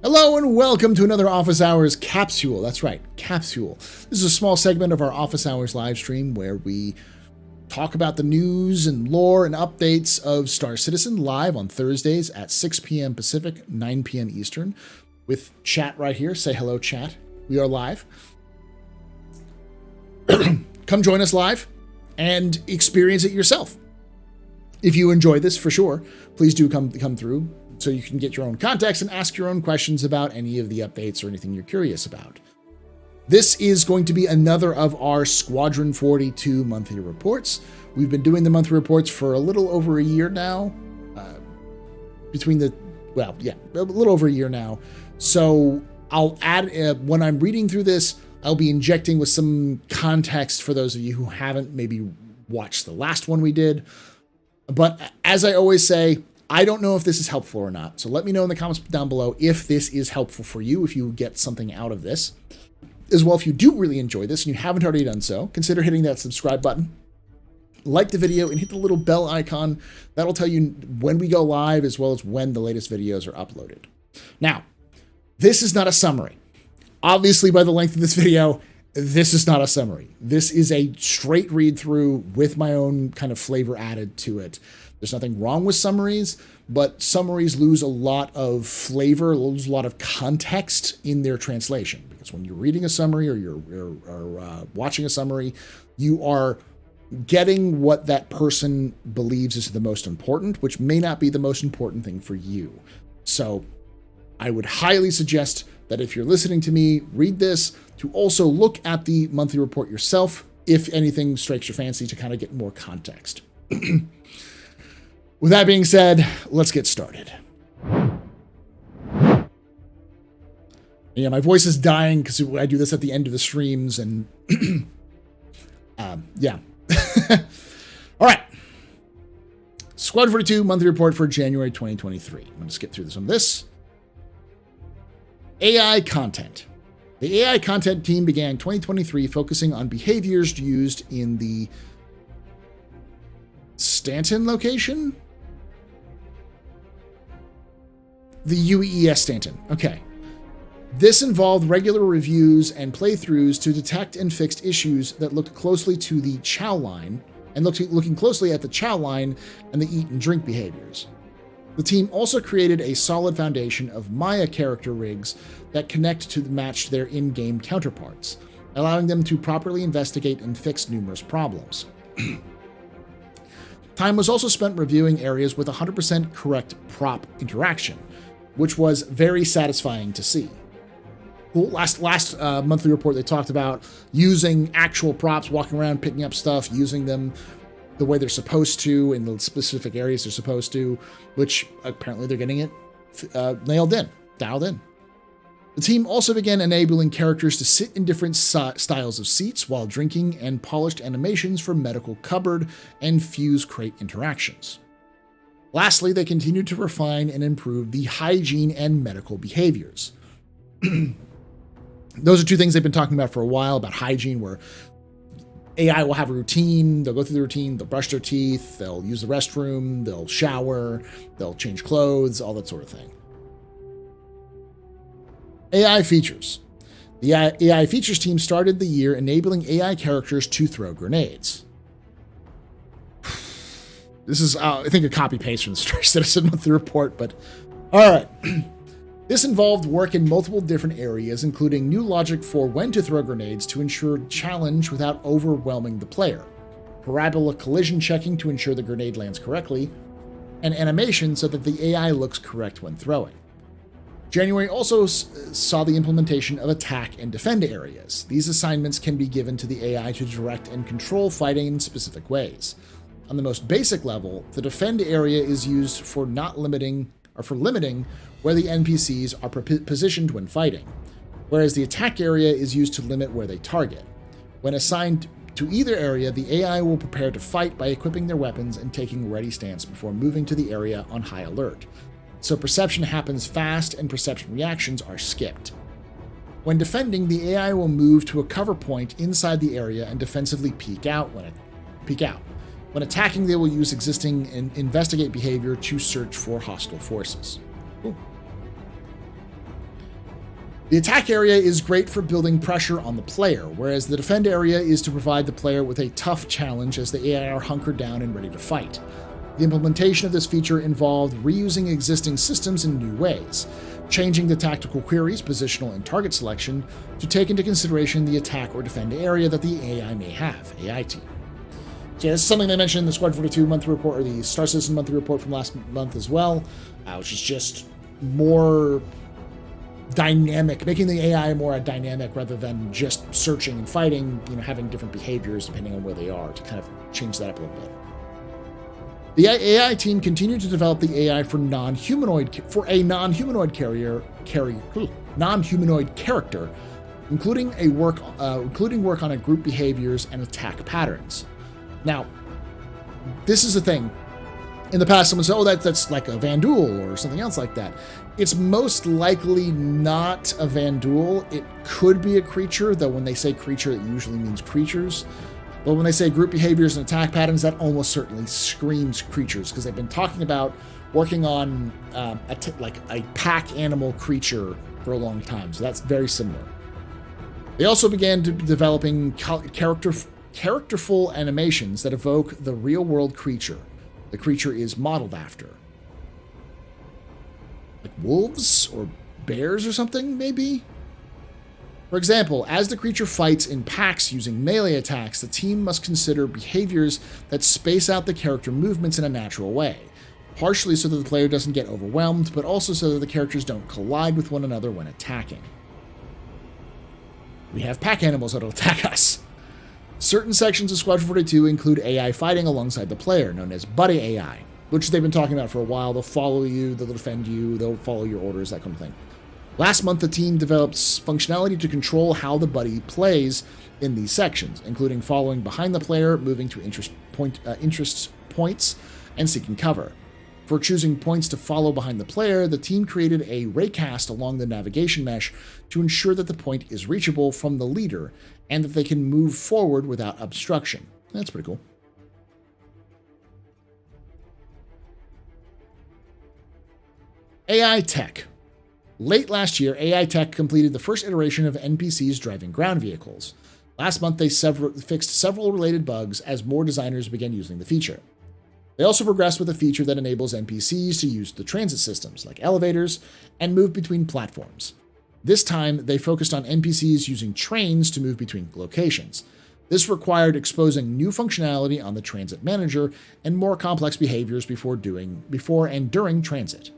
Hello and welcome to another Office Hours capsule. That's right, capsule. This is a small segment of our Office Hours live stream where we talk about the news and lore and updates of Star Citizen live on Thursdays at 6 p.m. Pacific, 9 p.m. Eastern, with chat right here. Say hello, chat. We are live. Come join us live and experience it yourself. If you enjoy this, for sure, please do come through so you can get your own context and ask your own questions about any of the updates or anything you're curious about. This is going to be another of our Squadron 42 monthly reports. We've been doing the monthly reports for a little over a year now. A little over a year now. So I'll add, when I'm reading through this, I'll be injecting with some context for those of you who haven't maybe watched the last one we did. But as I always say, I don't know if this is helpful or not. So let me know in the comments down below if this is helpful for you, if you get something out of this. As well, if you do really enjoy this and you haven't already done so, consider hitting that subscribe button, like the video, and hit the little bell icon. That'll tell you when we go live as well as when the latest videos are uploaded. Now, this is not a summary. Obviously, by the length of this video, this is not a summary. This is a straight read through with my own kind of flavor added to it. There's nothing wrong with summaries, but summaries lose a lot of flavor, lose a lot of context in their translation. Because when you're reading a summary or you're watching a summary, you are getting what that person believes is the most important, which may not be the most important thing for you. So I would highly suggest that if you're listening to me read this, to also look at the monthly report yourself, if anything strikes your fancy, to kind of get more context. With that being said, let's get started. Yeah, my voice is dying because I do this at the end of the streams, and yeah. All right. Squad 42 monthly report for January 2023. I'm going to skip through some of this. AI content. The AI content team began 2023 focusing on behaviors used in the Stanton location? The UES Stanton. Okay. This involved regular reviews and playthroughs to detect and fix issues that looked closely to the chow line and looking closely at the chow line and the eat and drink behaviors. The team also created a solid foundation of Maya character rigs that connect to match their in-game counterparts, allowing them to properly investigate and fix numerous problems. Time was also spent reviewing areas with 100% correct prop interaction, which was very satisfying to see. Last monthly report, they talked about using actual props, walking around, picking up stuff, using them the way they're supposed to in the specific areas they're supposed to, which apparently they're getting it dialed in. The team also began enabling characters to sit in different styles of seats while drinking, and polished animations for medical cupboard and fuse crate interactions. Lastly, they continued to refine and improve the hygiene and medical behaviors. Those are two things they've been talking about for a while, about hygiene, where AI will have a routine, they'll go through the routine, they'll brush their teeth, they'll use the restroom, they'll shower, they'll change clothes, all that sort of thing. AI features. The AI features team started the year enabling AI characters to throw grenades. This is, I think, a copy-paste from the Star Citizen monthly report, but all right. This involved work in multiple different areas, including new logic for when to throw grenades to ensure challenge without overwhelming the player, parabola collision checking to ensure the grenade lands correctly, and animation so that the AI looks correct when throwing. January also saw the implementation of attack and defend areas. These assignments can be given to the AI to direct and control fighting in specific ways. On the most basic level, the defend area is used for limiting where the NPCs are positioned when fighting, whereas the attack area is used to limit where they target. When assigned to either area, the AI will prepare to fight by equipping their weapons and taking ready stance before moving to the area on high alert. So perception happens fast and perception reactions are skipped. When defending, the AI will move to a cover point inside the area and defensively peek out. When attacking, they will use existing and investigate behavior to search for hostile forces. Ooh. The attack area is great for building pressure on the player, whereas the defend area is to provide the player with a tough challenge as the AI are hunkered down and ready to fight. The implementation of this feature involved reusing existing systems in new ways, changing the tactical queries, positional, and target selection to take into consideration the attack or defend area that the AI may have, AI team. So yeah, this is something they mentioned in the Squadron 42 monthly report, or the Star Citizen monthly report from last month as well, which is just more dynamic, making the AI more dynamic rather than just searching and fighting, having different behaviors depending on where they are, to kind of change that up a little bit. The AI team continued to develop the AI for a non-humanoid character, including work on a group behaviors and attack patterns. Now, this is the thing. In the past, someone said, "Oh, that's like a Vanduul or something else like that." It's most likely not a Vanduul. It could be a creature, though when they say creature, it usually means creatures. But when they say group behaviors and attack patterns, that almost certainly screams creatures, because they've been talking about working on like a pack animal creature for a long time. So that's very similar. They also began developing characterful animations that evoke the real-world creature the creature is modeled after. Like wolves or bears or something, maybe? For example, as the creature fights in packs using melee attacks, the team must consider behaviors that space out the character movements in a natural way, partially so that the player doesn't get overwhelmed, but also so that the characters don't collide with one another when attacking. We have pack animals that'll attack us. Certain sections of Squadron 42 include AI fighting alongside the player, known as buddy AI, which they've been talking about for a while. They'll follow you, they'll defend you, they'll follow your orders, that kind of thing. Last month, the team developed functionality to control how the buddy plays in these sections, including following behind the player, moving to interest points, and seeking cover. For choosing points to follow behind the player, the team created a raycast along the navigation mesh to ensure that the point is reachable from the leader and that they can move forward without obstruction. That's pretty cool. AI tech. Late last year, AI tech completed the first iteration of NPCs driving ground vehicles. Last month, they fixed several related bugs as more designers began using the feature. They also progressed with a feature that enables NPCs to use the transit systems, like elevators, and move between platforms. This time, they focused on NPCs using trains to move between locations. This required exposing new functionality on the transit manager and more complex behaviors before and during transit.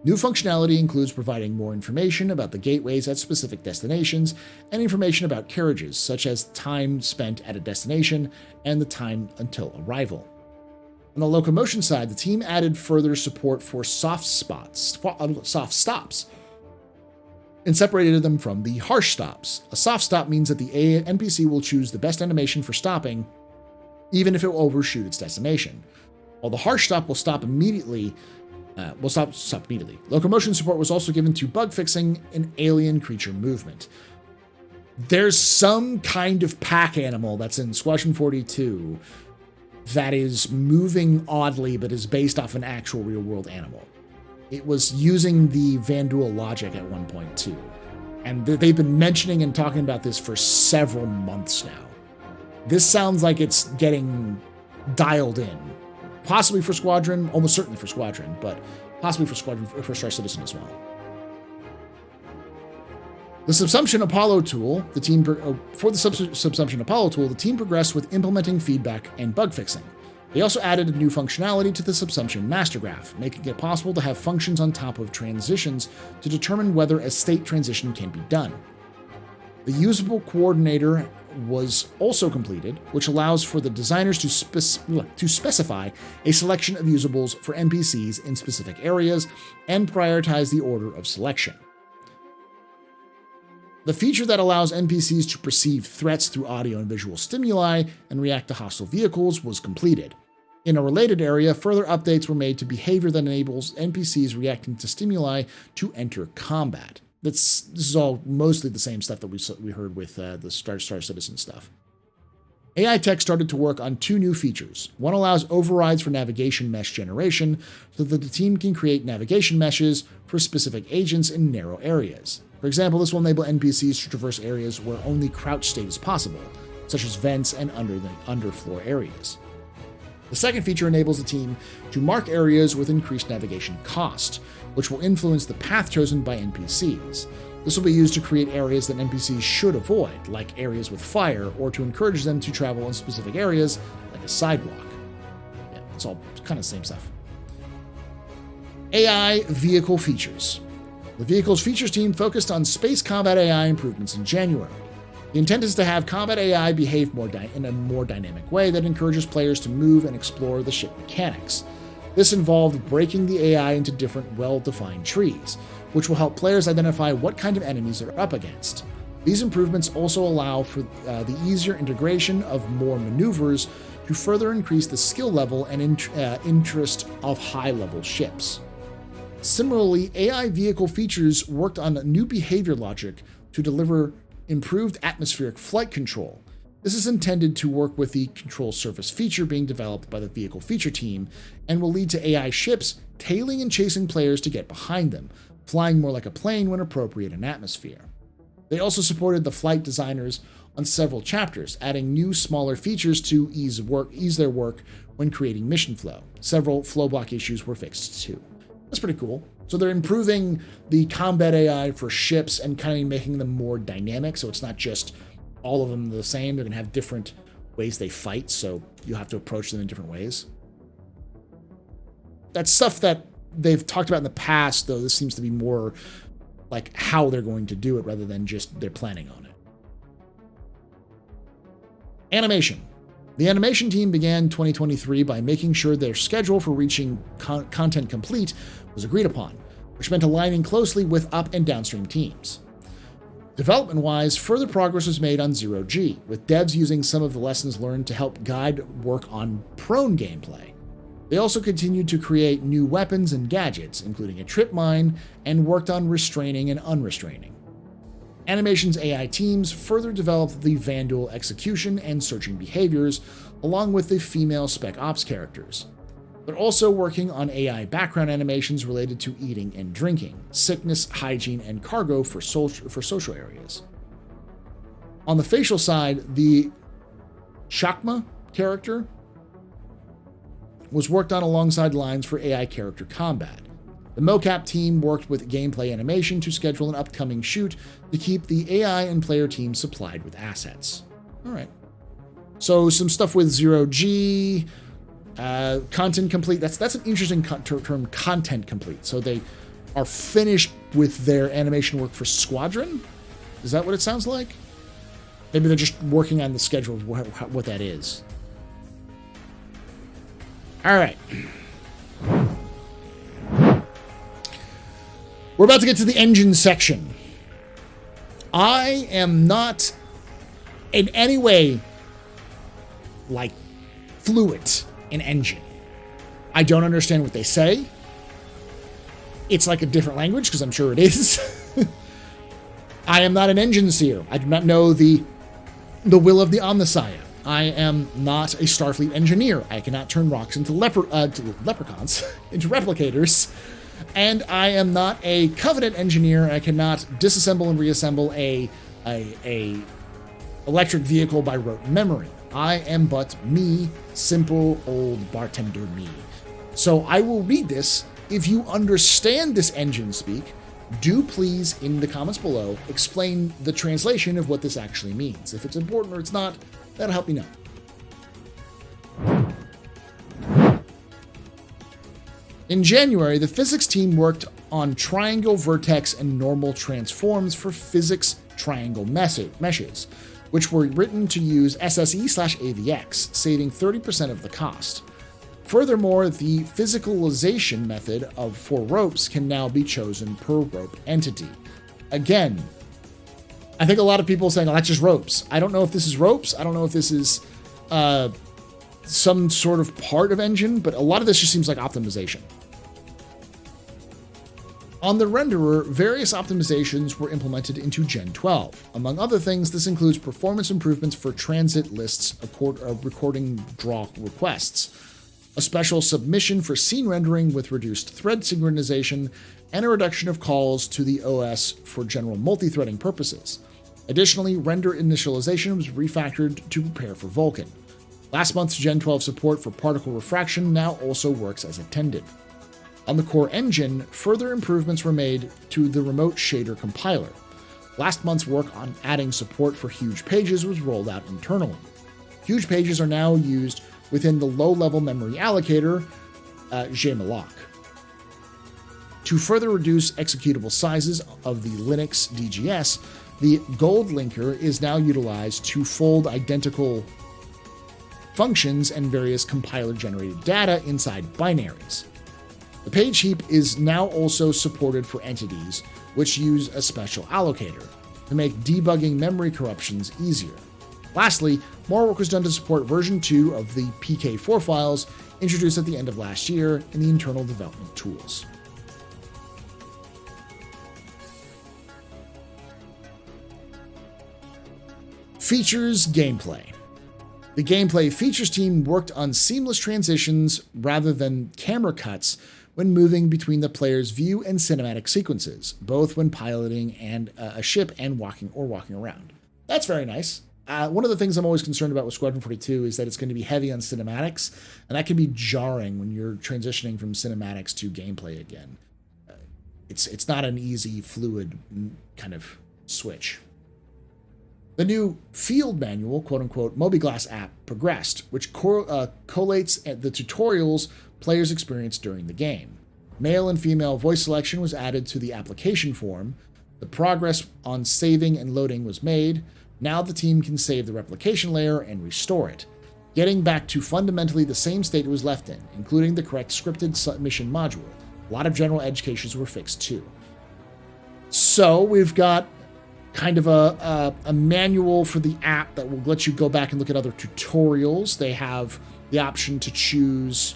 New functionality includes providing more information about the gateways at specific destinations and information about carriages, such as time spent at a destination and the time until arrival. On the locomotion side, the team added further support for soft stops, and separated them from the harsh stops. A soft stop means that the NPC will choose the best animation for stopping, even if it will overshoot its destination, while the harsh stop will stop immediately. Stop immediately. Locomotion support was also given to bug fixing and alien creature movement. There's some kind of pack animal that's in Squadron 42 that is moving oddly, but is based off an actual real-world animal. It was using the Vanduul logic at one point, too. And they've been mentioning and talking about this for several months now. This sounds like it's getting dialed in. Possibly for Squadron, almost certainly for Squadron, but possibly for Star Citizen as well. The Subsumption Apollo tool, the team progressed with implementing feedback and bug fixing. They also added a new functionality to the Subsumption Master Graph, making it possible to have functions on top of transitions to determine whether a state transition can be done. The usable coordinator was also completed, which allows for the designers to specify a selection of usables for NPCs in specific areas and prioritize the order of selection. The feature that allows NPCs to perceive threats through audio and visual stimuli and react to hostile vehicles was completed. In a related area, further updates were made to behavior that enables NPCs reacting to stimuli to enter combat. This is all mostly the same stuff that we heard with the Star Citizen stuff. AI tech started to work on 2 new features. One allows overrides for navigation mesh generation so that the team can create navigation meshes for specific agents in narrow areas. For example, this will enable NPCs to traverse areas where only crouch state is possible, such as vents and underfloor areas. The second feature enables the team to mark areas with increased navigation cost, which will influence the path chosen by NPCs. This will be used to create areas that NPCs should avoid, like areas with fire, or to encourage them to travel in specific areas, like a sidewalk. Yeah, it's all kind of the same stuff. AI vehicle features. The vehicles features team focused on space combat AI improvements in January. The intent is to have combat AI behave in a more dynamic way that encourages players to move and explore the ship mechanics. This involved breaking the AI into different well-defined trees, which will help players identify what kind of enemies they're up against. These improvements also allow for the easier integration of more maneuvers to further increase the skill level and interest of high-level ships. Similarly, AI vehicle features worked on new behavior logic to deliver improved atmospheric flight control. This is intended to work with the control surface feature being developed by the vehicle feature team and will lead to AI ships tailing and chasing players to get behind them, flying more like a plane when appropriate in atmosphere. They also supported the flight designers on several chapters, adding new smaller features to ease their work when creating mission flow. Several flow block issues were fixed too. That's pretty cool. So they're improving the combat AI for ships and kind of making them more dynamic, so it's not just all of them the same. They're going to have different ways they fight, so you have to approach them in different ways. That's stuff that they've talked about in the past, though this seems to be more like how they're going to do it rather than just they're planning on it. Animation. The animation team began 2023 by making sure their schedule for reaching content complete was agreed upon, which meant aligning closely with up and downstream teams. Development-wise, further progress was made on Zero G, with devs using some of the lessons learned to help guide work on prone gameplay. They also continued to create new weapons and gadgets, including a trip mine, and worked on restraining and unrestraining. Animation's AI teams further developed the Vandal execution and searching behaviors, along with the female Spec Ops characters. They're also working on AI background animations related to eating and drinking, sickness, hygiene, and cargo for social areas. On the facial side, the Chakma character was worked on alongside lines for AI character combat. The mocap team worked with gameplay animation to schedule an upcoming shoot to keep the AI and player team supplied with assets. All right. So some stuff with Zero G, content complete. That's an interesting term, content complete. So they are finished with their animation work for Squadron? Is that what it sounds like? Maybe they're just working on the schedule of what that is. All right. We're about to get to the engine section. I am not in any way like fluent in engine. I don't understand what they say. It's like a different language, because I'm sure it is. I am not an engine seer. I do not know the will of the Omnissiah. I am not a Starfleet engineer. I cannot turn rocks into leprechauns, into replicators. And I am not a Covenant engineer. I cannot disassemble and reassemble a electric vehicle by rote memory. I am but me, simple old bartender me. So I will read this. If you understand this engine speak, do please, in the comments below, explain the translation of what this actually means. If it's important or it's not, that'll help me know. In January, the physics team worked on triangle vertex and normal transforms for physics triangle meshes, which were written to use SSE/AVX, saving 30% of the cost. Furthermore, the physicalization method for ropes can now be chosen per rope entity. Again, I think a lot of people are saying, oh, that's just ropes. I don't know if this is ropes. I don't know if this is some sort of part of engine, but a lot of this just seems like optimization. On the renderer, various optimizations were implemented into Gen 12. Among other things, this includes performance improvements for transit lists recording draw requests, a special submission for scene rendering with reduced thread synchronization, and a reduction of calls to the OS for general multi-threading purposes. Additionally, render initialization was refactored to prepare for Vulkan. Last month's Gen 12 support for particle refraction now also works as intended. On the core engine, further improvements were made to the remote shader compiler. Last month's work on adding support for huge pages was rolled out internally. Huge pages are now used within the low-level memory allocator, Gmalloc. To further reduce executable sizes of the Linux DGS, the gold linker is now utilized to fold identical functions and various compiler-generated data inside binaries. The page heap is now also supported for entities, which use a special allocator to make debugging memory corruptions easier. Lastly, more work was done to support version 2 of the PK4 files introduced at the end of last year in the internal development tools. Features gameplay. The gameplay features team worked on seamless transitions rather than camera cuts when moving between the player's view and cinematic sequences, both when piloting and a ship and walking around. That's very nice. One of the things I'm always concerned about with Squadron 42 is that it's going to be heavy on cinematics, and that can be jarring when you're transitioning from cinematics to gameplay again. It's not an easy, fluid kind of switch. The new field manual, quote-unquote, Mobiglass app progressed, which collates the tutorials players experience during the game. Male and female voice selection was added to the application form. The progress on saving and loading was made. Now the team can save the replication layer and restore it, getting back to fundamentally the same state it was left in, including the correct scripted submission module. A lot of general edge cases were fixed too. So we've got kind of a manual for the app that will let you go back and look at other tutorials. They have the option to choose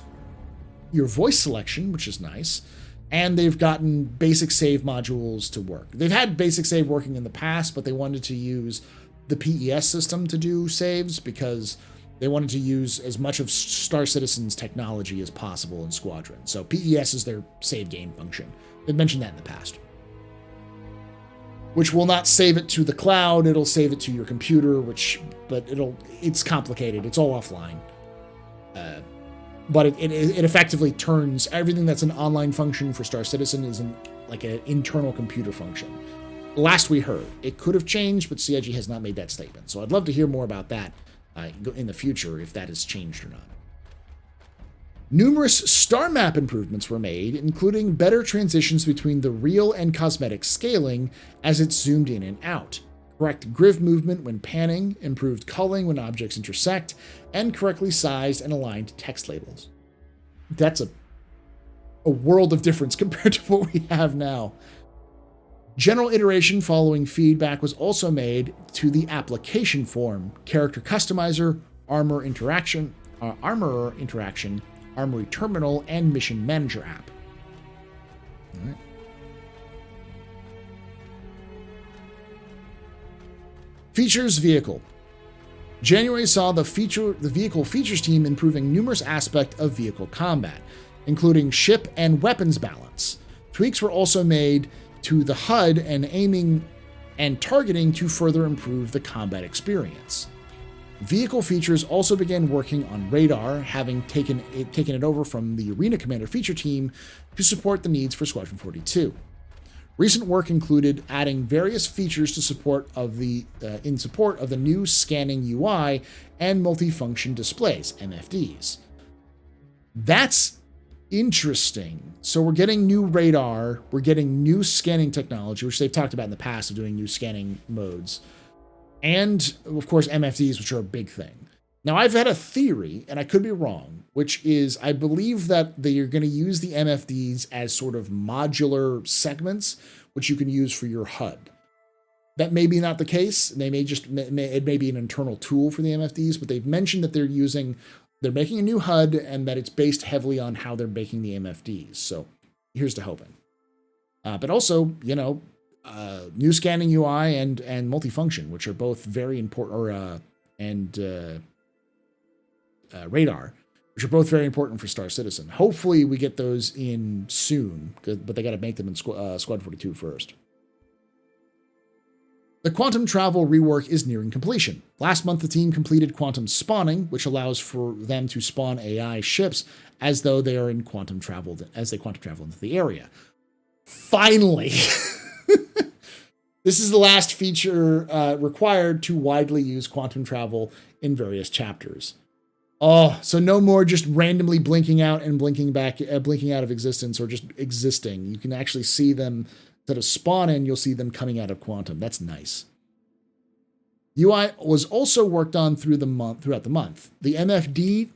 your voice selection, which is nice, and they've gotten basic save modules to work. They've had basic save working in the past, but they wanted to use the PES system to do saves because they wanted to use as much of Star Citizen's technology as possible in Squadron. So PES is their save game function. They've mentioned that in the past. Which will not save it to the cloud, it'll save it to your computer, but it's complicated, it's all offline. But it effectively turns everything that's an online function for Star Citizen is like an internal computer function. Last we heard, it could have changed, but CIG has not made that statement. So I'd love to hear more about that in the future, if that has changed or not. Numerous star map improvements were made, including better transitions between the real and cosmetic scaling as it's zoomed in and out, correct griv movement when panning, improved culling when objects intersect, and correctly sized and aligned text labels. That's a world of difference compared to what we have now. General iteration following feedback was also made to the application form, character customizer, armorer interaction, armory terminal, and mission manager app. All right. Features vehicle. January saw the vehicle features team improving numerous aspects of vehicle combat, including ship and weapons balance. Tweaks were also made to the HUD and aiming and targeting to further improve the combat experience. Vehicle features also began working on radar, having taken it over from the Arena Commander feature team to support the needs for Squadron 42. Recent work included adding various features to support of the new scanning UI and multifunction displays, MFDs. That's interesting. So we're getting new radar, we're getting new scanning technology, which they've talked about in the past of doing new scanning modes. And, of course, MFDs, which are a big thing. Now, I've had a theory, and I could be wrong, which is I believe that they are going to use the MFDs as sort of modular segments, which you can use for your HUD. That may be not the case. They may just, it may be an internal tool for the MFDs, but they've mentioned that they're making a new HUD and that it's based heavily on how they're making the MFDs. So here's to hoping. But also, new scanning UI and multifunction, which are both very important, and radar, which are both very important for Star Citizen. Hopefully we get those in soon, but they got to make them in Squad 42 first. The quantum travel rework is nearing completion. Last month, the team completed quantum spawning, which allows for them to spawn AI ships as though they are in quantum travel, as they quantum travel into the area. Finally! This is the last feature required to widely use quantum travel in various chapters. Oh, so no more just randomly blinking out and blinking out of existence, or just existing. You can actually see them. Instead of spawn in, you'll see them coming out of quantum. That's nice. UI was also worked on throughout the month. The MFD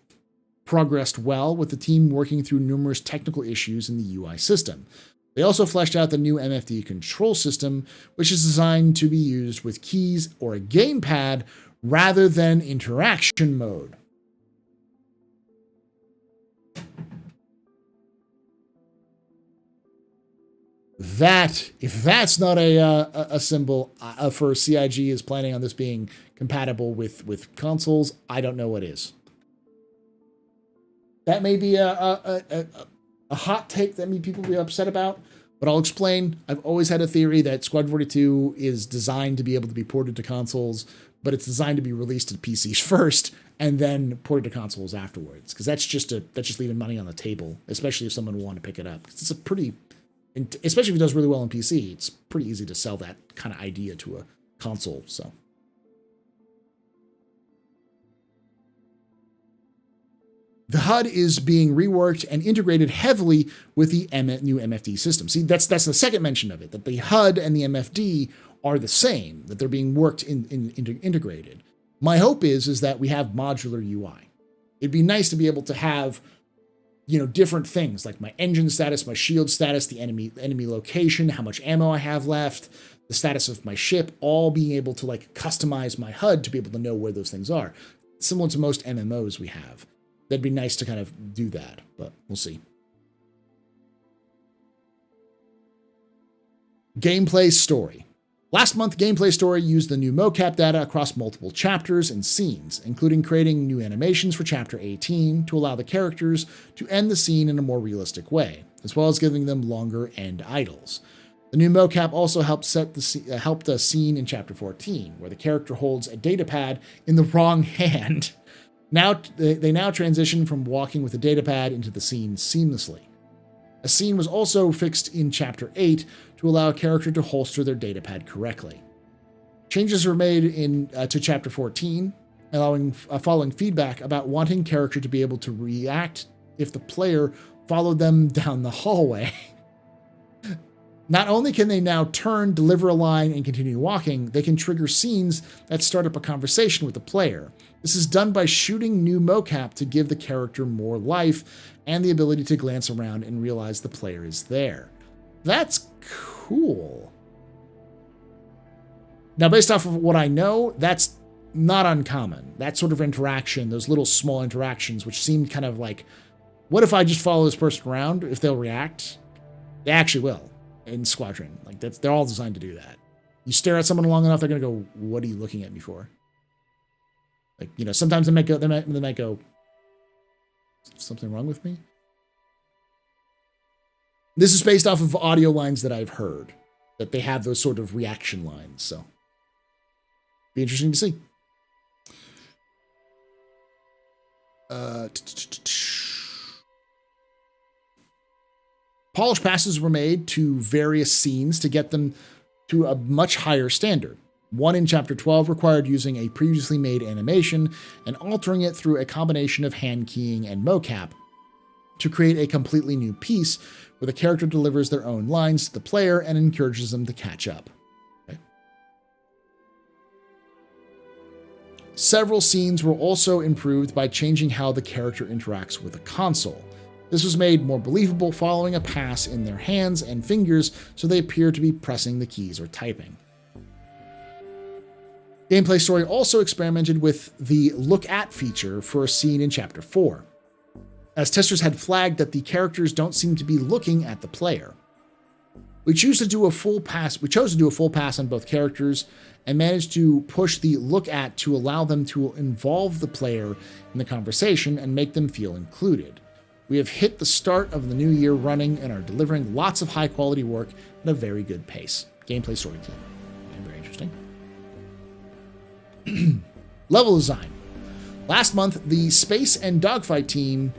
progressed well, with the team working through numerous technical issues in the UI system. They also fleshed out the new MFD control system, which is designed to be used with keys or a gamepad rather than interaction mode. If that's not a symbol for CIG is planning on this being compatible with consoles, I don't know what is. That may be a hot take that people will be upset about, but I'll explain. I've always had a theory that Squad 42 is designed to be able to be ported to consoles, but it's designed to be released to PCs first and then ported to consoles afterwards. Because that's just leaving money on the table, especially if someone will want to pick it up. It's a pretty, especially if it does really well on PC, it's pretty easy to sell that kind of idea to a console. So. The HUD is being reworked and integrated heavily with the new MFD system. See, that's the second mention of it, that the HUD and the MFD are the same, that they're being worked integrated. My hope is that we have modular UI. It'd be nice to be able to have, different things like my engine status, my shield status, the enemy location, how much ammo I have left, the status of my ship, all being able to customize my HUD to be able to know where those things are. Similar to most MMOs we have. That'd be nice to kind of do that, but we'll see. Gameplay story. Last month, Gameplay Story used the new mocap data across multiple chapters and scenes, including creating new animations for Chapter 18 to allow the characters to end the scene in a more realistic way, as well as giving them longer end idles. The new mocap also helped helped a scene in Chapter 14, where the character holds a datapad in the wrong hand. Now they transition from walking with a datapad into the scene seamlessly. A scene was also fixed in Chapter 8 to allow a character to holster their datapad correctly. Changes were made to Chapter 14, following feedback about wanting character to be able to react if the player followed them down the hallway. Not only can they now turn, deliver a line, and continue walking, they can trigger scenes that start up a conversation with the player. This is done by shooting new mocap to give the character more life and the ability to glance around and realize the player is there. That's cool. Now, based off of what I know, that's not uncommon. That sort of interaction, those little small interactions, which seem kind of like, what if I just follow this person around? If they'll react, they actually will. In Squadron, they're all designed to do that. You stare at someone long enough, they're gonna go, "What are you looking at me for?" Sometimes they might go, "Something wrong with me?" This is based off of audio lines that I've heard, that they have those sort of reaction lines. So, be interesting to see. Polish passes were made to various scenes to get them to a much higher standard. One in Chapter 12 required using a previously made animation and altering it through a combination of hand keying and mocap to create a completely new piece where the character delivers their own lines to the player and encourages them to catch up. Okay. Several scenes were also improved by changing how the character interacts with the console. This was made more believable following a pass in their hands and fingers, so they appear to be pressing the keys or typing. Gameplay Story also experimented with the Look At feature for a scene in Chapter 4, as testers had flagged that the characters don't seem to be looking at the player. We chose to do a full pass on both characters and managed to push the look at to allow them to involve the player in the conversation and make them feel included. We have hit the start of the new year running and are delivering lots of high quality work at a very good pace. Gameplay storytelling. Very interesting. Level design. Last month, the Space and Dogfight team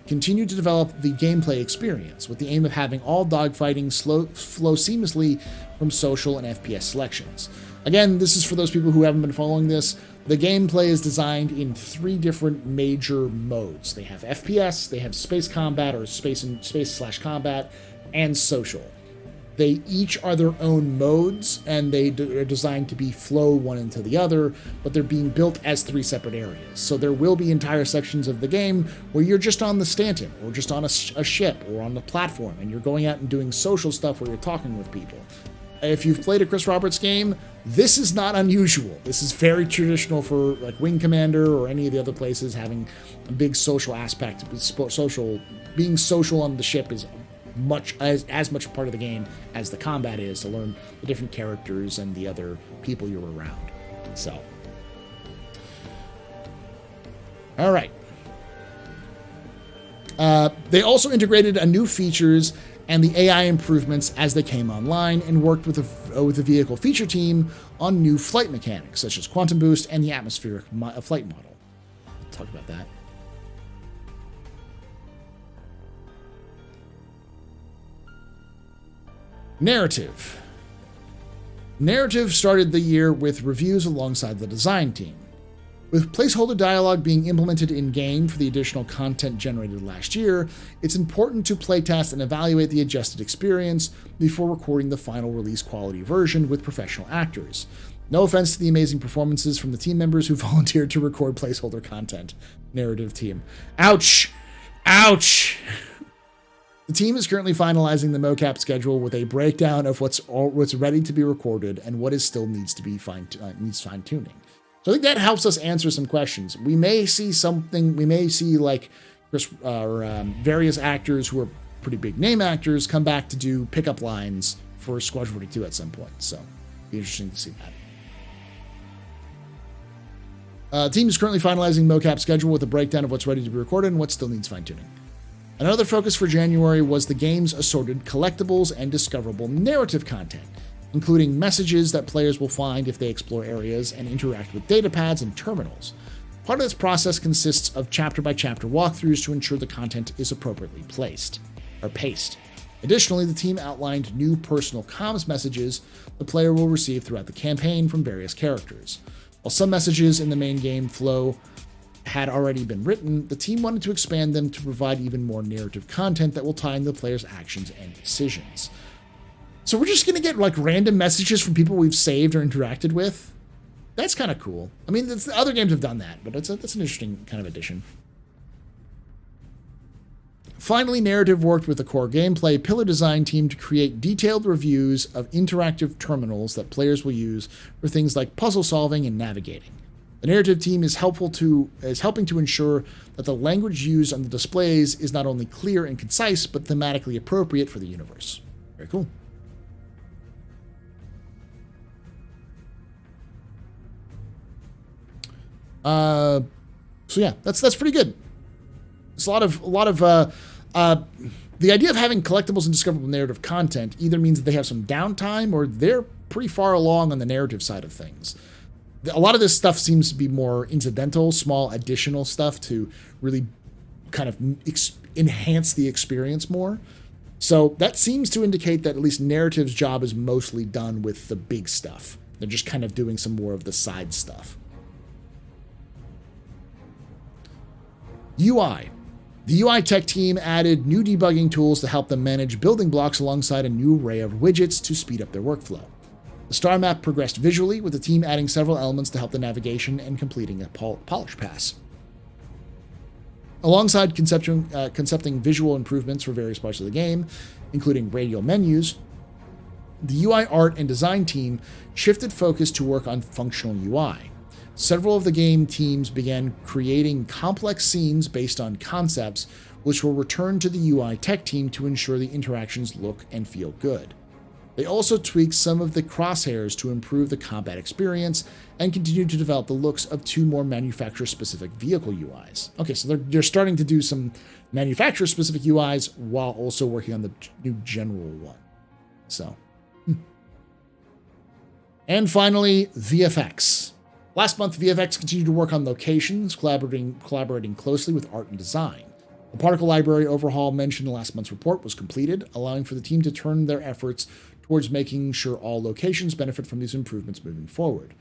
continued to develop the gameplay experience with the aim of having all dogfighting flow seamlessly from social and FPS selections. Again, this is for those people who haven't been following this. The gameplay is designed in 3 different major modes. They have FPS, they have space combat or space/combat, and social. They each are their own modes, and they are designed to be flow one into the other, but they're being built as 3 separate areas. So there will be entire sections of the game where you're just on the Stanton, or just on a ship, or on the platform, and you're going out and doing social stuff where you're talking with people. If you've played a Chris Roberts game, this is not unusual. This is very traditional for like Wing Commander or any of the other places having a big social aspect. Being social on the ship is as much a part of the game as the combat is, to learn the different characters and the other people you're around. So, all right. They also integrated new features and the AI improvements as they came online, and worked with the vehicle feature team on new flight mechanics such as quantum boost and the atmospheric flight model. We'll talk about that. Narrative. Narrative started the year with reviews alongside the design team. With placeholder dialogue being implemented in-game for the additional content generated last year, it's important to playtest and evaluate the adjusted experience before recording the final release quality version with professional actors. No offense to the amazing performances from the team members who volunteered to record placeholder content. Narrative team. Ouch! Ouch! The team is currently finalizing the mocap schedule with a breakdown of what's ready to be recorded and what still needs fine-tuning. So I think that helps us answer some questions. We may see something. We may see like various actors who are pretty big name actors come back to do pickup lines for Squadron 42 at some point. So it'll be interesting to see that. The team is currently finalizing mocap schedule with a breakdown of what's ready to be recorded and what still needs fine-tuning. Another focus for January was the game's assorted collectibles and discoverable narrative content, including messages that players will find if they explore areas and interact with datapads and terminals. Part of this process consists of chapter-by-chapter walkthroughs to ensure the content is appropriately paced. Additionally, the team outlined new personal comms messages the player will receive throughout the campaign from various characters. While some messages in the main game flow had already been written, the team wanted to expand them to provide even more narrative content that will tie into the player's actions and decisions. So we're just going to get like random messages from people we've saved or interacted with. That's kind of cool. I mean, other games have done that, but that's an interesting kind of addition. Finally, Narrative worked with the core gameplay pillar design team to create detailed reviews of interactive terminals that players will use for things like puzzle solving and navigating. The Narrative team is helping to ensure that the language used on the displays is not only clear and concise, but thematically appropriate for the universe. Very cool. So yeah, that's pretty good. It's a lot of the idea of having collectibles and discoverable narrative content either means that they have some downtime or they're pretty far along on the narrative side of things. A lot of this stuff seems to be more incidental, small additional stuff to really kind of enhance the experience more. So that seems to indicate that at least Narrative's job is mostly done with the big stuff. They're just kind of doing some more of the side stuff. UI. The UI tech team added new debugging tools to help them manage building blocks alongside a new array of widgets to speed up their workflow. The star map progressed visually, with the team adding several elements to help the navigation and completing a polish pass. Alongside concepting visual improvements for various parts of the game, including radial menus, the UI art and design team shifted focus to work on functional UI. Several of the game teams began creating complex scenes based on concepts, which will return to the UI tech team to ensure the interactions look and feel good. They also tweaked some of the crosshairs to improve the combat experience and continued to develop the looks of 2 more manufacturer-specific vehicle UIs. Okay, so they're starting to do some manufacturer-specific UIs while also working on the new general one. So, And finally, VFX. Last month, VFX continued to work on locations, collaborating closely with art and design. The particle library overhaul mentioned in last month's report was completed, allowing for the team to turn their efforts towards making sure all locations benefit from these improvements moving forward.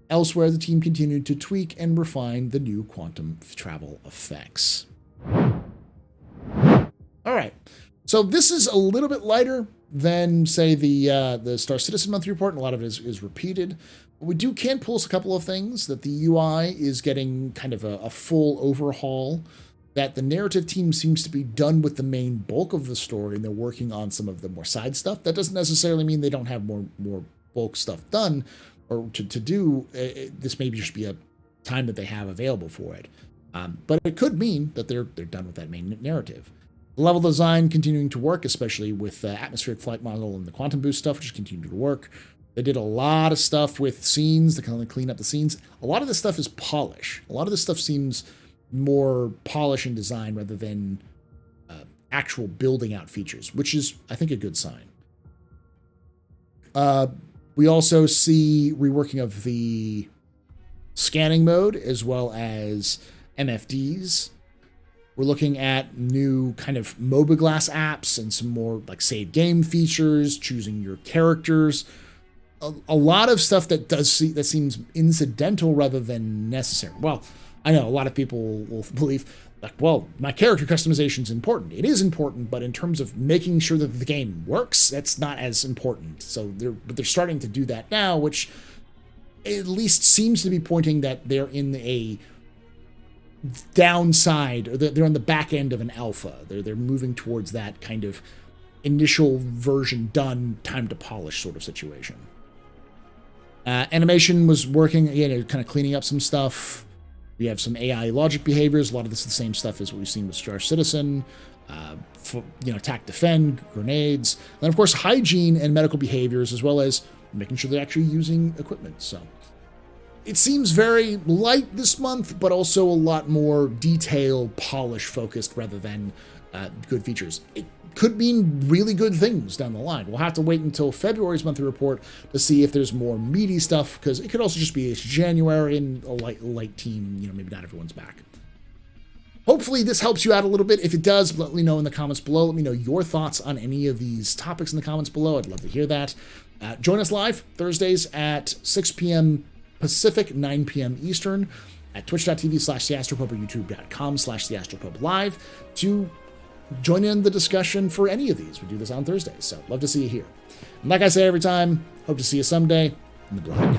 Elsewhere, the team continued to tweak and refine the new quantum travel effects. All right, so this is a little bit lighter than, say, the Star Citizen monthly report, and a lot of it is repeated. We can pull us a couple of things, that the UI is getting kind of a full overhaul, that the narrative team seems to be done with the main bulk of the story, and they're working on some of the more side stuff. That doesn't necessarily mean they don't have more bulk stuff done or to do. This may just be a time that they have available for it. But it could mean that they're done with that main narrative. Level design continuing to work, especially with the atmospheric flight model and the quantum boost stuff, which continued to work. They did a lot of stuff with scenes to kind of clean up the scenes. A lot of this stuff is polish. A lot of this stuff seems more polish and design rather than actual building out features, which is, I think, a good sign. We also see reworking of the scanning mode as well as MFDs. We're looking at new kind of Mobiglass apps and some more like save game features, choosing your characters. A lot of stuff that seems incidental rather than necessary. Well, I know a lot of people will believe, like, well, my character customization is important. It is important, but in terms of making sure that the game works, that's not as important. So they're starting to do that now, which at least seems to be pointing that they're in a downside, or they're on the back end of an alpha. They're moving towards that kind of initial version done, time to polish sort of situation. Animation was working, again, kind of cleaning up some stuff. We have some AI logic behaviors. A lot of this is the same stuff as what we've seen with Star Citizen. Attack, defend, grenades. And then, of course, hygiene and medical behaviors, as well as making sure they're actually using equipment. So it seems very light this month, but also a lot more detail, polish focused rather than good features. It could mean really good things down the line. We'll have to wait until February's monthly report to see if there's more meaty stuff, because it could also just be it's January and a light team, maybe not everyone's back. Hopefully this helps you out a little bit. If it does, let me know in the comments below. Let me know your thoughts on any of these topics in the comments below. I'd love to hear that. Join us live Thursdays at 6 p.m. Pacific, 9 p.m. Eastern at twitch.tv/theastropub or youtube.com/theastropublive to join in the discussion for any of these. We do this on Thursdays, so love to see you here. And like I say every time, hope to see you someday in the black.